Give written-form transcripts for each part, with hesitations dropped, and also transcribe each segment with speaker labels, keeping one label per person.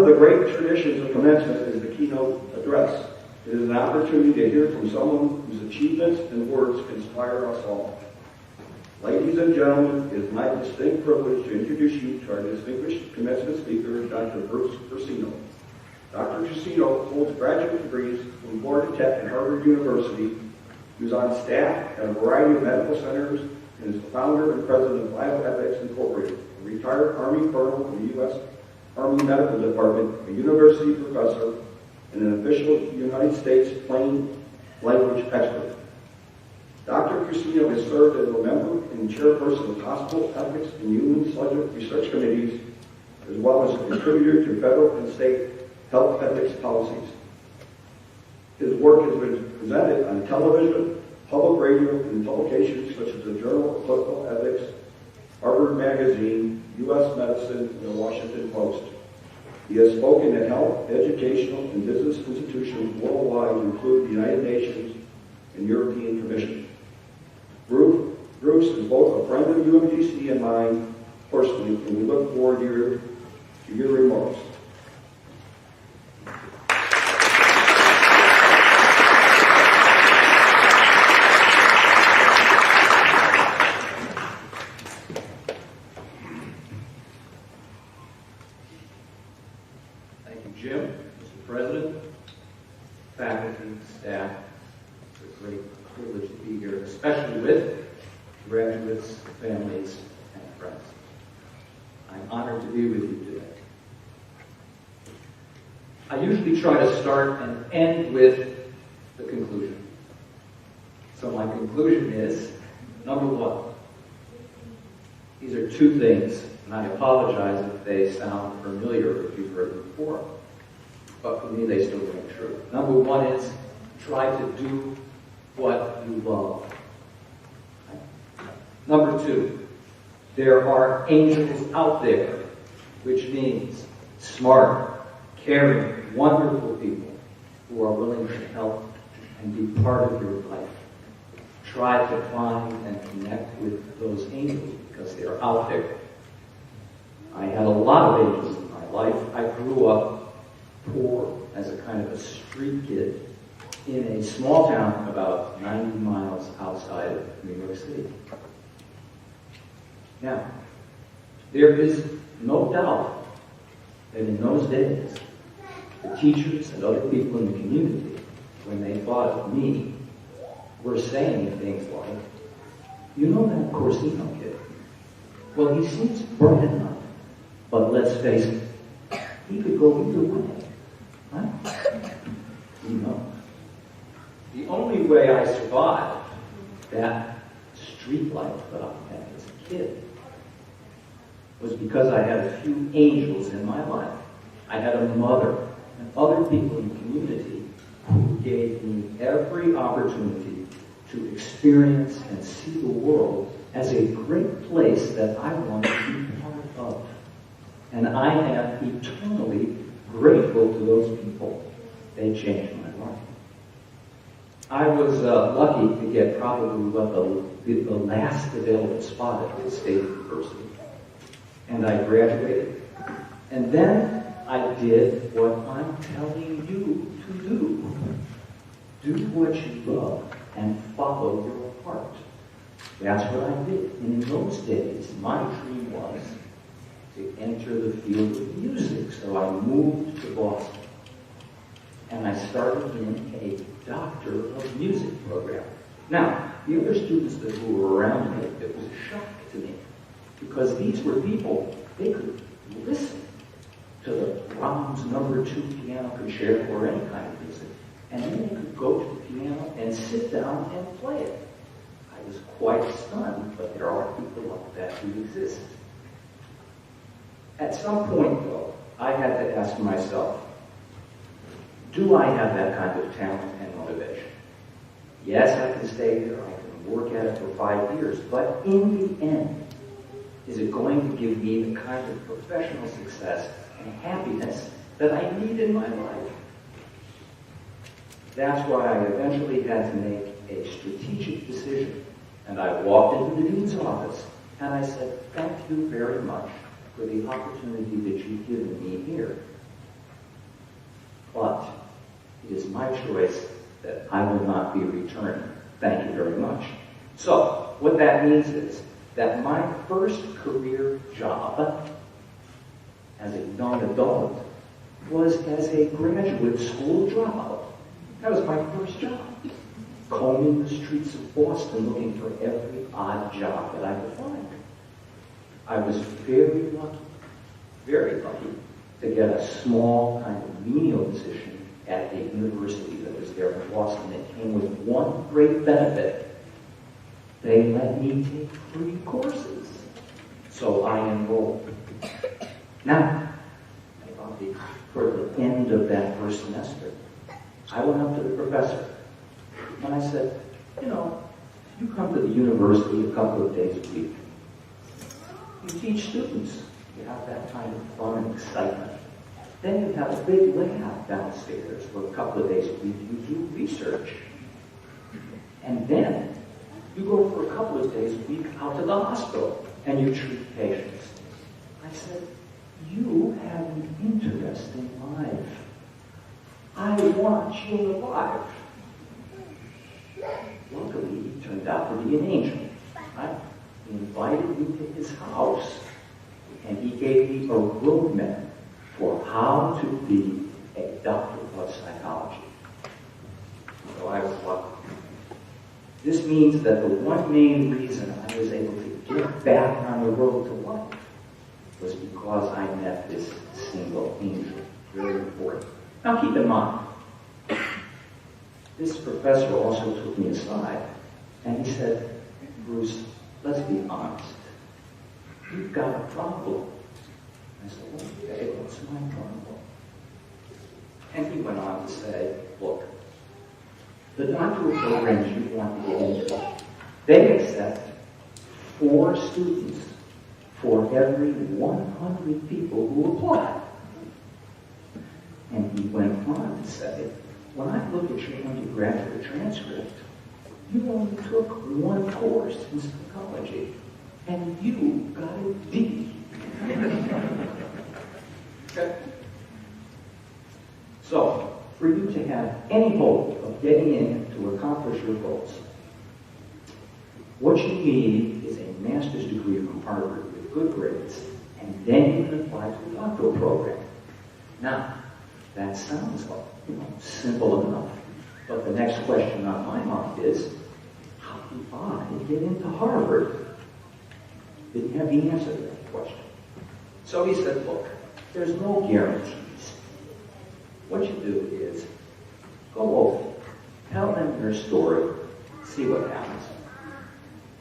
Speaker 1: of the great traditions of commencement is the keynote address. It is an opportunity to hear from someone whose achievements and words inspire us all. Ladies and gentlemen, it is my distinct privilege to introduce you to our distinguished commencement speaker, Dr. Bruce Corsino. Dr. Corsino holds graduate degrees from Florida Tech and Harvard University. He was on staff at a variety of medical centers and is the founder and president of Bioethics Incorporated, a retired Army colonel from the U.S. Army Medical Department, a university professor, and an official United States plain language expert. Dr. Corsino has served as a member and chairperson of hospital ethics and human subject research committees, as well as a contributor to federal and state health ethics policies. His work has been presented on television, public radio, and publications such as the Journal of Clinical Ethics, Harvard Magazine, U.S. Medicine, and the Washington Post. He has spoken at health, educational, and business institutions worldwide, including the United Nations and European Commission. Bruce is both a friend of UMTC and mine personally, and we look forward to your remarks.
Speaker 2: Thank you, Jim, Mr. President, faculty, staff. It's a great privilege to be here, especially with graduates, families, and friends. I'm honored to be with you today. I usually try to start and end with the conclusion. So my conclusion is, number one, these are two things, and I apologize if they sound familiar if you've heard them before, but for me they still ring true. Number one is, try to do what you love. Number two, there are angels out there, which means smart, caring, wonderful people who are willing to help and be part of your life. Try to find and connect with those angels because they are out there. I had a lot of angels in my life. I grew up poor as a kind of a street kid in a small town about 90 miles outside of New York City. Now, there is no doubt that in those days, the teachers and other people in the community, when they thought of me, were saying things like, you know that Corsino kid? Well, he seems bright enough, but let's face it, he could go either way. Huh? You know. The only way I survived that street life that I had as a kid was because I had a few angels in my life. I had a mother and other people in the community who gave me every opportunity to experience and see the world as a great place that I wanted to be part of. And I am eternally grateful to those people. They changed my life. I was lucky to get probably the last available spot at the State University. And I graduated. And then I did what I'm telling you to do. Do what you love and follow your heart. That's what I did. And in those days, my dream was to enter the field of music. So I moved to Boston. And I started in a Doctor of Music program. Now, the other students who were around me, it was a shock to me. Because these were people, they could listen to the Brahms No. 2 piano concerto or any kind of music. And then they could go to the piano and sit down and play it. I was quite stunned, but there are people like that who exist. At some point, though, I had to ask myself, do I have that kind of talent and motivation? Yes, I can stay here, I can work at it for 5 years, but in the end, is it going to give me the kind of professional success and happiness that I need in my life? That's why I eventually had to make a strategic decision. And I walked into the dean's office and I said, thank you very much for the opportunity that you've given me here. but it is my choice that I will not be returning. Thank you very much. So, what that means is that my first career job as a young adult was as a graduate school dropout. That was my first job. Combing the streets of Boston looking for every odd job that I could find. I was very lucky to get a small kind of menial position at a university that was there in Boston. It came with one great benefit. They let me take free courses. So I enrolled. Now, toward the end of that first semester, I went up to the professor and I said, you come to the university a couple of days a week. You teach students. You have that kind of fun and excitement. Then you have a big lab downstairs for a couple of days a week. You do research. And then you go for a couple of days a week out to the hospital and you treat patients. I said, you have an interesting life. I want you alive. Luckily, he turned out to be an angel. Right? He invited me to his house, and he gave me a roadmap for how to be a doctor of psychology. So I was lucky. This means that the one main reason I was able to get back on the road to life was because I met this single angel. Very important. Now keep in mind, this professor also took me aside and he said, Bruce, let's be honest. You've got a problem. I said, okay, what's my problem? And he went on to say, look, the doctoral programs you want to get into, they accept 4 students for every 100 people who apply. And he went on to say, when I look at your undergraduate transcript, you only took 1 course in psychology, and you got a D. Okay? So, for you to have any hope of getting in to accomplish your goals, what you need is a master's degree from Harvard with good grades, and then you can apply to a doctoral program. Now, that sounds like, simple enough. But the next question on my mind is, how do I get into Harvard? Didn't have the answer to that question. So he said, look, there's no guarantees. What you do is, go over, tell them your story, see what happens.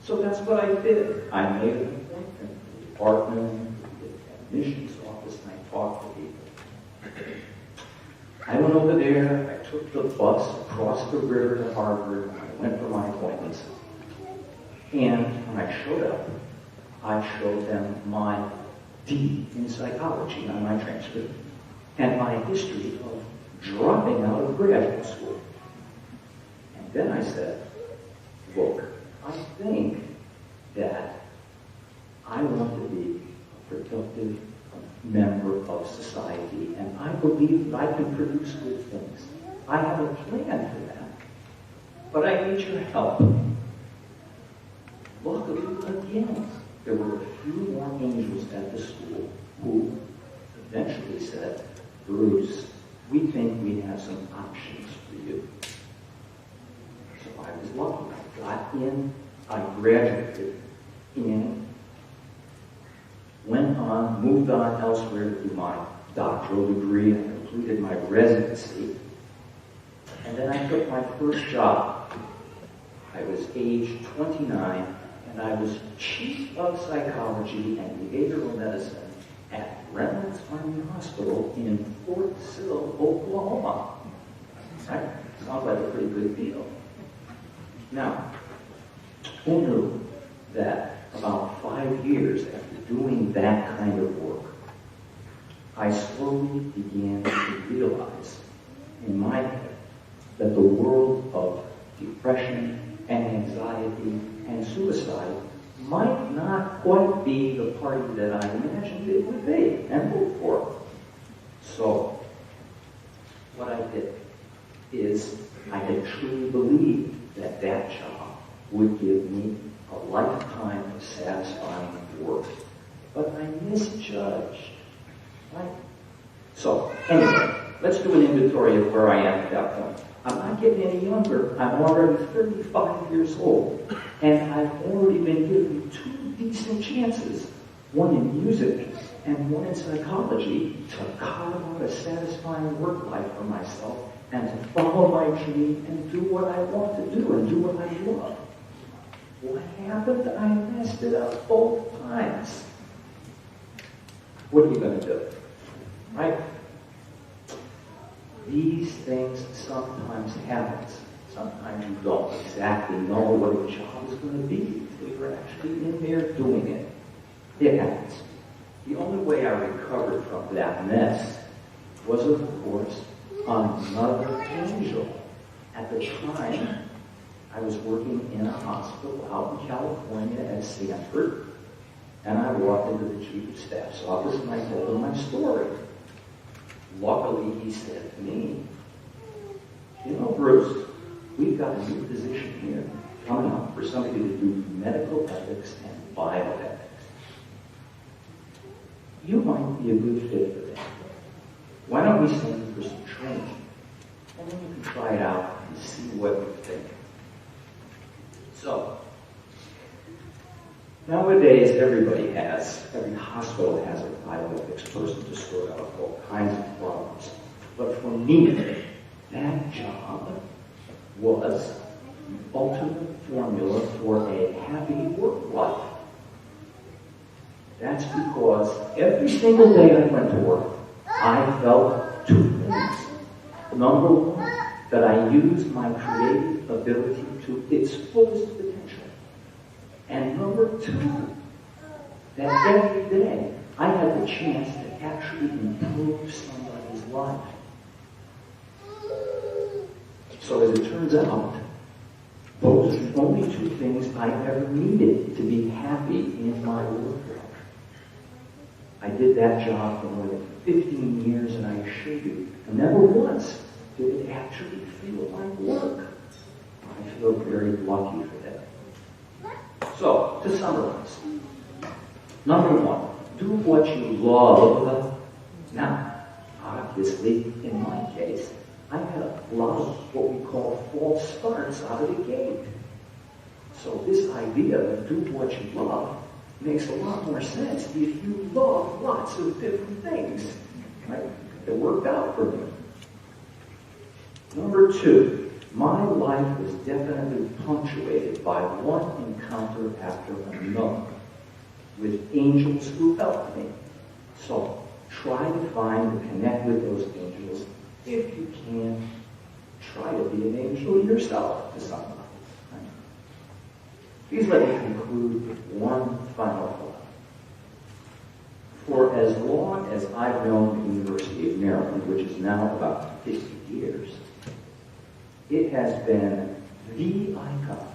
Speaker 2: So that's what I did. I made an appointment with the department, with the admissions office, and I talked to people. I went over there, I took the bus across the river to Harvard, and I went for my appointments. And when I showed up, I showed them my D in psychology on my transcript and my history of dropping out of graduate school. And then I said, look, I think that I want to be a productive member of society, and I believe that I can produce good things. I have a plan for that, but I need your help. Luckily, again, there were a few more angels at the school who eventually said, Bruce, we think we have some options for you. So I was lucky. I got in, I graduated, and went on, moved on elsewhere to do my doctoral degree. I completed my residency. And then I took my first job. I was age 29, and I was chief of psychology and behavioral medicine at Reynolds Army Hospital in Fort Sill, Oklahoma. Right? Sounds like a pretty good deal. Now, who knew that about 5 years after doing that kind of work, I slowly began to realize in my head that the world of depression and anxiety and suicide might not quite be the party that I imagined it would be and hoped for. So, what truly believed that that job would give me a lifetime of satisfying work. But I misjudged, right? So, anyway, let's do an inventory of where I am at that point. I'm not getting any younger. I'm already 35 years old. And I've already been given 2 decent chances, one in music and one in psychology, to carve out a satisfying work life for myself and to follow my dream and do what I want to do and do what I love. What happened? I messed it up both times. What are you going to do? Right? These things sometimes happen. Sometimes you don't exactly know what a job is going to be until you're actually in there doing it. It happens. The only way I recovered from that mess was, of course, another angel. At the time, I was working in a hospital out in California at Stanford, and I walked into the chief of staff's office and I told him my story. Luckily, he said to me, "You know, Bruce, we've got a new position here coming up for somebody to do medical ethics and bioethics. You might be a good fit for that. Why don't we send you for some training? And then you can try it out and see what you think." So, nowadays every hospital has a bioethics person to sort out all kinds of problems. But for me, that job was the ultimate formula for a happy work life. That's because every single day I went to work, I felt 2 things. Number 1, that I used my creative ability to its fullest potential. And number 2, that every day I had the chance to actually improve somebody's life. So as it turns out, those are the only 2 things I ever needed to be happy in my work life. I did that job for more than 15 years, and I assure you, never once did it actually feel like work. I feel very lucky for that. So, to summarize, number 1, do what you love. Now, obviously, in my case, I had a lot of what we call false starts out of the gate. So this idea of do what you love makes a lot more sense if you love lots of different things. Right? It worked out for me. Number 2, my life was definitely punctuated by one encounter after another with angels who helped me. So try to find and connect with those angels. If you can, try to be an angel yourself to somebody. Right? Please let me conclude with one final thought. For as long as I've known the University of Maryland, which is now about 50 years, it has been the icon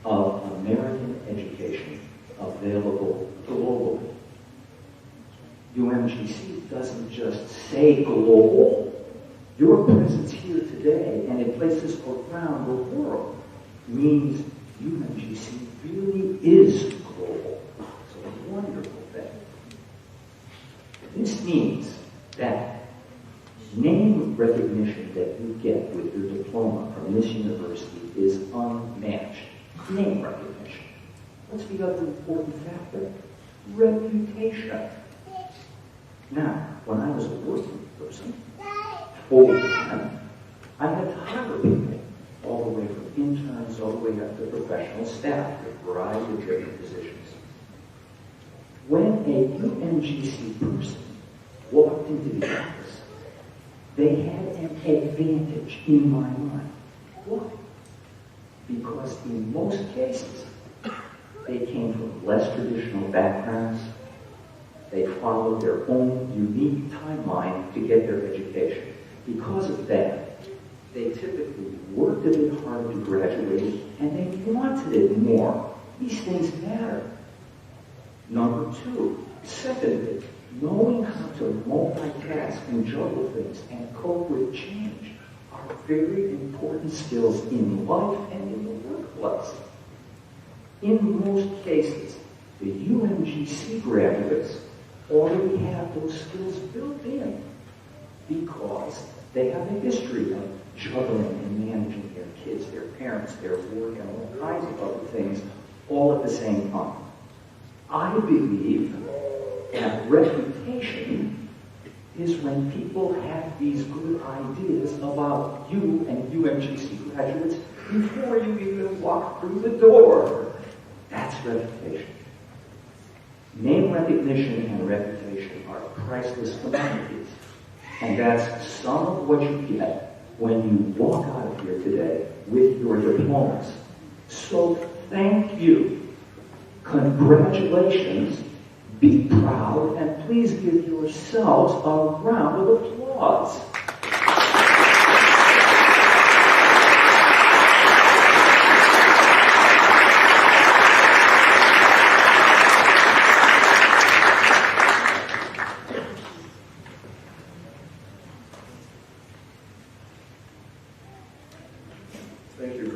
Speaker 2: of American education available globally. UMGC doesn't just say global. Your presence here today and in places around the world means UMGC really is global. It's a wonderful thing. This means that name recognition that you get with your diploma from this university is unmatched. Name recognition. What's the other important factor? Reputation. Now, when I was a working person, full time, I had to hire people all the way from interns all the way up to professional staff with a variety of different positions. When a UMGC person walked into the office, they had an advantage in my mind. Why? Because in most cases, they came from less traditional backgrounds. They followed their own unique timeline to get their education. Because of that, they typically worked a bit harder to graduate, and they wanted it more. These things matter. Number 2, secondly, knowing how to multitask and juggle things and cope with change are are very important skills in life and in the workplace. In most cases, the UMGC graduates already have those skills built in because they have a history of juggling and managing their kids, their parents, their work, and all kinds of other things all at the same time. I believe that reputation is when people have these good ideas about you and UMGC graduates before you even walk through the door. That's reputation. Name recognition and reputation are priceless commodities. And that's some of what you get when you walk out of here today with your diplomas. So thank you. Congratulations. Be proud, and please give yourselves a round of applause.
Speaker 1: Thank you.